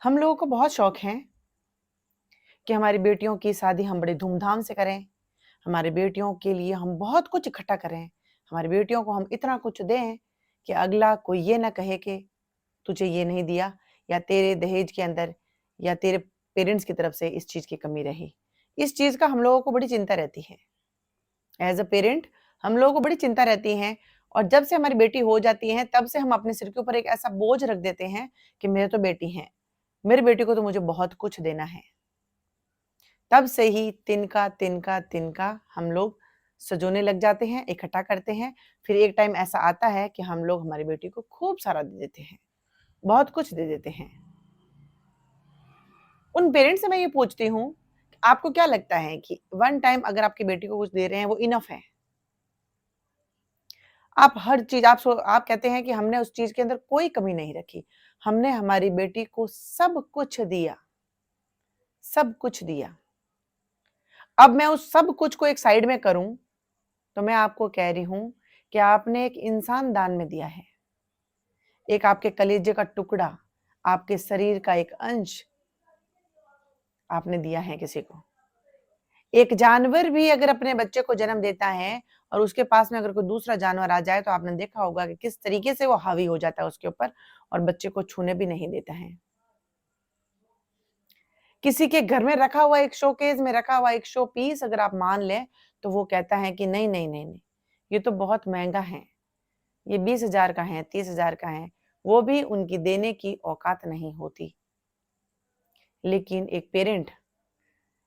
हम लोगों को बहुत शौक है कि हमारी बेटियों की शादी हम बड़े धूमधाम से करें, हमारी बेटियों के लिए हम बहुत कुछ इकट्ठा करें, हमारी बेटियों को हम इतना कुछ दें कि अगला कोई ये ना कहे कि तुझे ये नहीं दिया या तेरे दहेज के अंदर या तेरे पेरेंट्स की तरफ से इस चीज़ की कमी रही। इस चीज़ का हम लोगों को बड़ी चिंता रहती है। एज़ अ पेरेंट हम लोगों को बड़ी चिंता रहती है और जब से हमारी बेटी हो जाती है तब से हम अपने सिर के ऊपर एक ऐसा बोझ रख देते हैं कि मेरे तो बेटी है, मेरी बेटी को तो मुझे बहुत कुछ देना है। तब से ही तिनका तिनका तिनका हम लोग सजोने लग जाते हैं, इकट्ठा करते हैं। फिर एक टाइम ऐसा आता है कि हम लोग हमारी बेटी को खूब सारा दे देते हैं, बहुत कुछ दे देते हैं। उन पेरेंट्स से मैं ये पूछती हूँ, आपको क्या लगता है कि वन टाइम अगर आपकी बेटी को कुछ दे रहे हैं वो इनफ है? आप हर चीज़ आप कहते हैं कि हमने उस चीज़ के अंदर कोई कमी नहीं रखी। हमने हमारी बेटी को सब कुछ दिया, सब कुछ दिया। अब मैं उस सब कुछ को एक साइड में करूँ, तो मैं आपको कह रही हूँ कि आपने एक इंसान दान में दिया है। एक आपके कलेजे का टुकड़ा, आपके शरीर का एक अंश आपने दिया है किसी को। एक जानवर भी अगर अपने बच्चे को जन्म देता है और उसके पास में अगर कोई दूसरा जानवर आ जाए तो आपने देखा होगा कि किस तरीके से वो हावी हो जाता है उसके ऊपर और बच्चे को छूने भी नहीं देता है। किसी के घर में रखा हुआ एक शोकेस में रखा हुआ एक शो पीस अगर आप मान लें तो वो कहता है कि नहीं नहीं नहीं नहीं, ये तो बहुत महंगा है, ये 20,000 का है, 30,000 का है। वो भी उनकी देने की औकात नहीं होती। लेकिन एक पेरेंट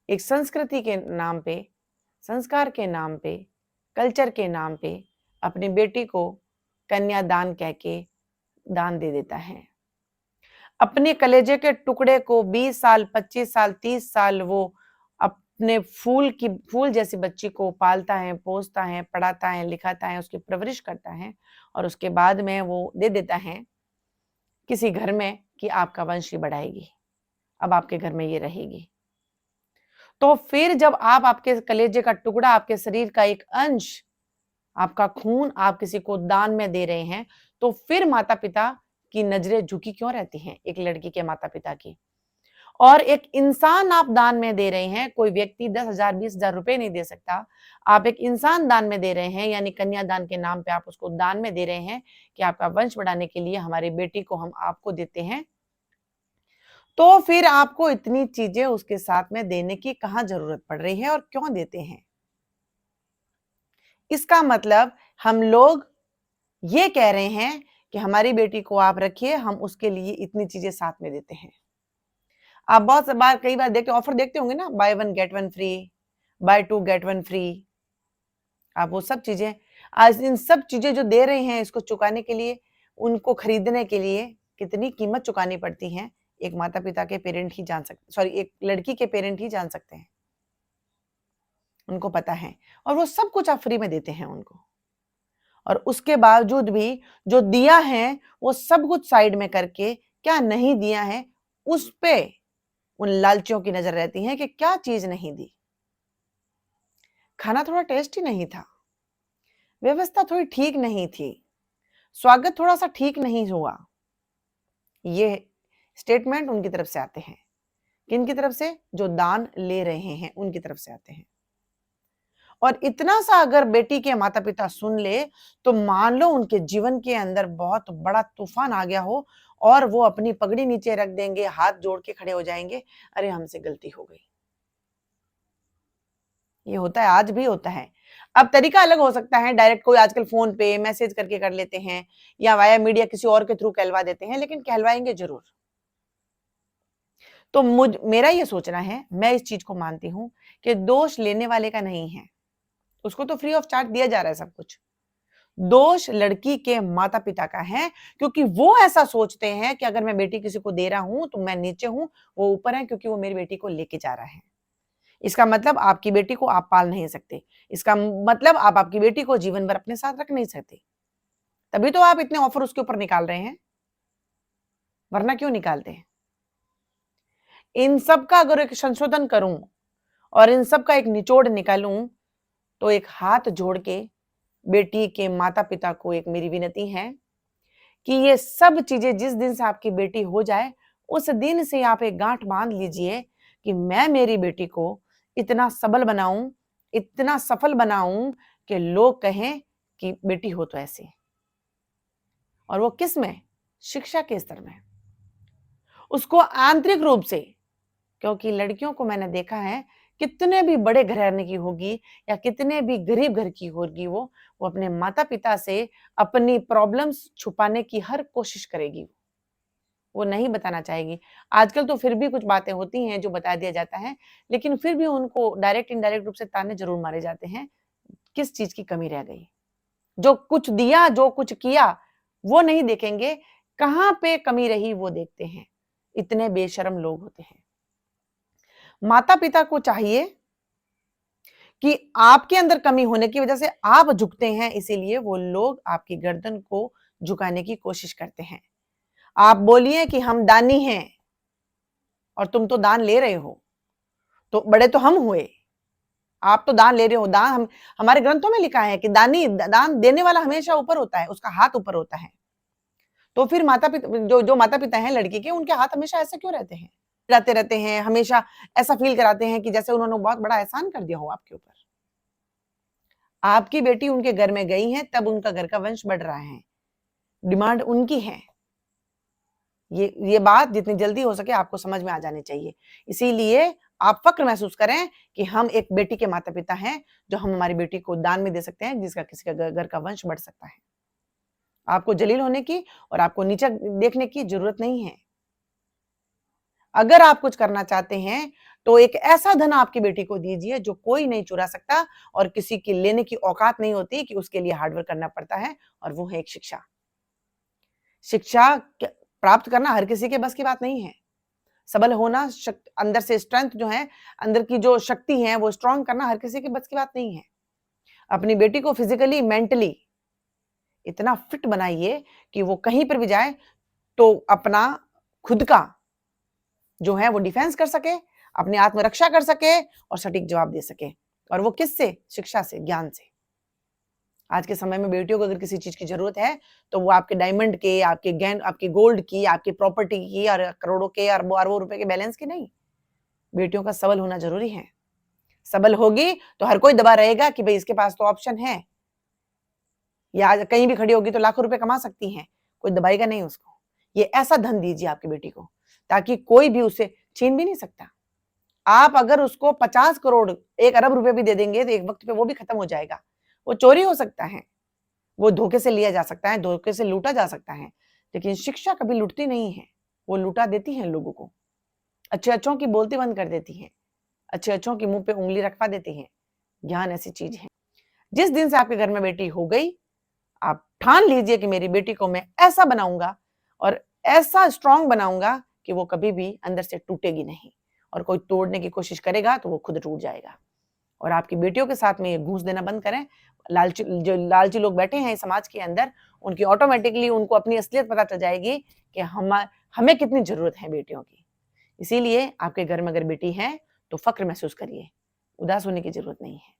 एक संस्कृति के नाम पे, संस्कार के नाम पे, कल्चर के नाम पे अपनी बेटी को कन्यादान कह के दान दे देता है। अपने कलेजे के टुकड़े को 20 साल, 25 साल, 30 साल वो अपने फूल जैसी बच्ची को पालता है, पोसता है, पढ़ाता है, लिखाता है, उसकी परवरिश करता है और उसके बाद में वो दे देता है किसी घर में कि आपका वंश ही बढ़ाएगी, अब आपके घर में ये रहेगी। तो फिर जब आप आपके कलेजे का टुकड़ा, आपके शरीर का एक अंश, आपका खून आप किसी को दान में दे रहे हैं, तो फिर माता-पिता की नजरें झुकी क्यों रहती हैं एक लड़की के माता-पिता की? और एक इंसान आप दान में दे रहे हैं, कोई व्यक्ति 10,000 20,000 रुपए नहीं दे सकता। आप एक इंसान दान में दे रहे हैं, यानी कन्यादान के नाम पे आप उसको दान में दे रहे हैं कि आपका वंश बढ़ाने के लिए हमारी बेटी को हम आपको देते हैं। तो फिर आपको इतनी चीजें उसके साथ में देने की कहाँ जरूरत पड़ रही है और क्यों देते हैं? इसका मतलब हम लोग ये कह रहे हैं कि हमारी बेटी को आप रखिए, हम उसके लिए इतनी चीजें साथ में देते हैं। आप बहुत बार कई बार देखते ऑफर देखते होंगे ना, buy one get one free, buy two get one free. आप वो सब चीजें आज इन सब चीजें जो दे रहे हैं इसको चुकाने के लिए, उनको खरीदने के लिए कितनी कीमत चुकानी पड़ती है, एक माता पिता के पेरेंट ही जान सकते, सॉरी एक लड़की के पेरेंट ही जान सकते हैं, उनको पता है। और वो सब कुछ आप फ्री में देते हैं उनको, और उसके बावजूद भी जो दिया है वो सब कुछ साइड में करके क्या नहीं दिया है उस पे उन लालचियों की नजर रहती है कि क्या चीज नहीं दी। खाना थोड़ा टेस्टी नहीं था, व्यवस्था थोड़ी ठीक नहीं थी, स्वागत थोड़ा सा ठीक नहीं हुआ। ये स्टेटमेंट उनकी तरफ से आते हैं। किन की तरफ से? जो दान ले रहे हैं उनकी तरफ से आते हैं। और इतना सा अगर बेटी के माता पिता सुन ले तो मान लो उनके जीवन के अंदर बहुत बड़ा तूफान आ गया हो और वो अपनी पगड़ी नीचे रख देंगे, हाथ जोड़ के खड़े हो जाएंगे, अरे हमसे गलती हो गई। ये होता है, आज भी होता है। अब तरीका अलग हो सकता है, डायरेक्ट कोई आजकल फोन पे मैसेज करके कर लेते हैं या वाया मीडिया किसी और के थ्रू कहलवा देते हैं, लेकिन कहलवाएंगे जरूर। तो मेरा ये सोचना है, मैं इस चीज को मानती हूं कि दोष लेने वाले का नहीं है, उसको तो फ्री ऑफ चार्ज दिया जा रहा है सब कुछ। दोष लड़की के माता पिता का है, क्योंकि वो ऐसा सोचते हैं कि अगर मैं बेटी किसी को दे रहा हूं तो मैं नीचे हूं, वो ऊपर है, क्योंकि वो मेरी बेटी को लेके जा रहा है। इसका मतलब आपकी बेटी को आप पाल नहीं सकते, इसका मतलब आप आपकी बेटी को जीवन भर अपने साथ रख नहीं सकते, तभी तो आप इतने ऑफर उसके ऊपर निकाल रहे हैं, वरना क्यों निकालते हैं? इन सब का अगर एक संशोधन करूं और इन सब का एक निचोड़ निकालूं तो एक हाथ जोड़ के बेटी के माता पिता को एक मेरी विनती है कि ये सब चीजें जिस दिन से आपकी बेटी हो जाए उस दिन से आप एक गांठ बांध लीजिए कि मैं मेरी बेटी को इतना सबल बनाऊं, इतना सफल बनाऊं कि लोग कहें कि बेटी हो तो ऐसी। और वो किस में? शिक्षा के स्तर में। उसको आंतरिक रूप से, क्योंकि लड़कियों को मैंने देखा है, कितने भी बड़े घराने की होगी या कितने भी गरीब घर की होगी, वो अपने माता पिता से अपनी प्रॉब्लम्स छुपाने की हर कोशिश करेगी, वो नहीं बताना चाहेगी। आजकल तो फिर भी कुछ बातें होती हैं जो बता दिया जाता है, लेकिन फिर भी उनको डायरेक्ट इनडायरेक्ट रूप से ताने जरूर मारे जाते हैं। किस चीज की कमी रह गई? जो कुछ दिया, जो कुछ किया, वो नहीं देखेंगे, कहां पे कमी रही वो देखते हैं। इतने बेशर्म लोग होते हैं। माता पिता को चाहिए कि आपके अंदर कमी होने की वजह से आप झुकते हैं, इसीलिए वो लोग आपकी गर्दन को झुकाने की कोशिश करते हैं। आप बोलिए कि हम दानी हैं और तुम तो दान ले रहे हो, तो बड़े तो हम हुए, आप तो दान ले रहे हो। दान हमारे ग्रंथों में लिखा है कि दान देने वाला हमेशा ऊपर होता है, उसका हाथ ऊपर होता है। तो फिर माता पिता जो माता पिता हैं लड़की के, उनके हाथ हमेशा ऐसे क्यों रहते हैं? जाते रहते हैं, हमेशा ऐसा फील कराते हैं कि जैसे उन्होंने बहुत बड़ा एहसान कर दिया हो आपके ऊपर। आपकी बेटी उनके घर में गई है, तब उनका घर का वंश बढ़ रहा है, डिमांड उनकी है। ये बात जितनी जल्दी हो सके आपको समझ में आ जानी चाहिए। इसीलिए आप फक्र महसूस करें कि हम एक बेटी के माता पिता हैं, जो हम हमारी बेटी को दान में दे सकते हैं, जिसका किसी का घर का वंश बढ़ सकता है। आपको जलील होने की और आपको नीचा देखने की जरूरत नहीं है। अगर आप कुछ करना चाहते हैं तो एक ऐसा धन आपकी बेटी को दीजिए जो कोई नहीं चुरा सकता और किसी की लेने की औकात नहीं होती, कि उसके लिए हार्डवर्क करना पड़ता है, और वो है एक शिक्षा। शिक्षा प्राप्त करना हर किसी के बस की बात नहीं है। सबल होना, अंदर से स्ट्रेंथ जो है, अंदर की जो शक्ति है वो स्ट्रांग करना हर किसी के बस की बात नहीं है। अपनी बेटी को फिजिकली मेंटली इतना फिट बनाइए कि वो कहीं पर भी जाए तो अपना खुद का जो है वो डिफेंस कर सके, अपनी आत्मरक्षा कर सके और सटीक जवाब दे सके। और वो किससे? शिक्षा से, ज्ञान से। आज के समय में बेटियों को अगर किसी चीज की जरूरत है तो वो आपके डायमंड के, आपके गैन, आपके गोल्ड की, आपकी प्रॉपर्टी की और करोड़ों के, अरबों अरबों रुपए के बैलेंस की नहीं। बेटियों का सबल होना जरूरी है। सबल होगी तो हर कोई दबा रहेगा कि भाई इसके पास तो ऑप्शन है, या कहीं भी खड़ी होगी तो लाखों रुपए कमा सकती हैं, कोई दबाएगा नहीं उसको। ये ऐसा धन दीजिए आपकी बेटी को ताकि कोई भी उसे छीन भी नहीं सकता। आप अगर उसको 50 करोड़, 1 अरब रुपए भी दे देंगे तो एक वक्त पे वो भी खत्म हो जाएगा। वो चोरी हो सकता है, वो धोखे से लिया जा सकता है, धोखे से लूटा जा सकता है, लेकिन शिक्षा कभी लुटती नहीं है, वो लुटा देती है लोगों को। अच्छे अच्छों की बोलती बंद कर देती है, अच्छे अच्छों के मुंह पे उंगली रखवा देती है। ज्ञान ऐसी चीज है। जिस दिन से आपके घर में बेटी हो गई, आप ठान लीजिए कि मेरी बेटी को मैं ऐसा बनाऊंगा और ऐसा स्ट्रांग बनाऊंगा कि वो कभी भी अंदर से टूटेगी नहीं, और कोई तोड़ने की कोशिश करेगा तो वो खुद टूट जाएगा। और आपकी बेटियों के साथ में ये घूस देना बंद करें। जो लालची लोग बैठे हैं समाज के अंदर, उनकी ऑटोमेटिकली उनको अपनी असलियत पता चल जाएगी कि हमें कितनी जरूरत है बेटियों की। इसीलिए आपके घर में अगर बेटी है तो फक्र महसूस करिए, उदास होने की जरूरत नहीं है।